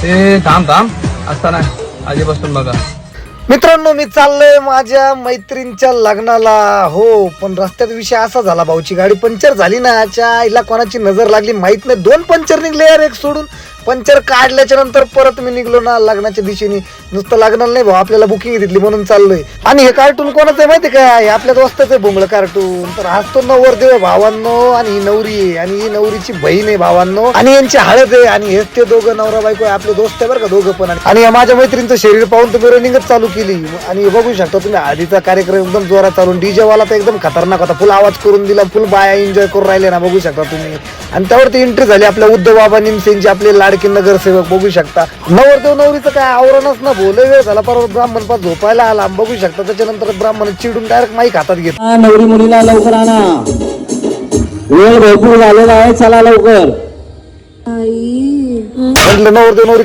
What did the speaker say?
ते थांब असताना आधीपासून बघा. मित्रांनो, मी चाललोय माझ्या मैत्रीणच्या लग्नाला. हो, पण रस्त्यात विषय असा झाला, भाऊची गाडी पंक्चर झाली ना. आईला कोणाची नजर लागली माहित नाही, 2 पंक्चर निघले यार एक सोडून. पंक्चर काढल्याच्या नंतर परत मी निघलो ना लग्नाच्या दिशेने. नुसतं लग्नाला नाही भाऊ, आपल्याला बुकिंग घेतली म्हणून चाललोय. आणि हे कार्टून कोणाचं आहे माहिती काय? आपल्या दोस्ताचं आहे भोंगळ कार्टून. तर आज तो नवरदेव आहे भावांनो, आणि ही नवरी आहे, आणि ही नवरीची बहीण आहे भावांनो, आणि यांची हळद आहे. आणि हेच ते दोघं नवरा बायको आहे, आपले दोस्त आहे बरं का दोघं पण. आणि माझ्या मैत्रिणीचं शरीर पाहून तुम्ही रनिंगच चालू केली. आणि बघू शकता तुम्ही, हळदीचा कार्यक्रम एकदम जोरात चालून. डीजे वाला तर एकदम खतरनाक होता, फुल आवाज करून दिला, फुल बाया एन्जॉय करून राहिले ना, बघू शकता तुम्ही. आणि त्यावरती एंट्री झाली आपल्या उद्धव बाबा निमसेंची, आपले लाडके नगरसेवक. बघू शकता नवरदेव नवरीचं काय आवरणच ना, बोले वेळ झाला, परत ब्राह्मण पास झोपायला आला. बघू शकता त्याच्यानंतर ब्राह्मण चिडून डायरेक्ट माईक हातात घेत, नवरी मुलीला लवकर आणा, वेळ भरपूर झालेला आहे, चला लवकर. म्हटलं नवरदेव नवरी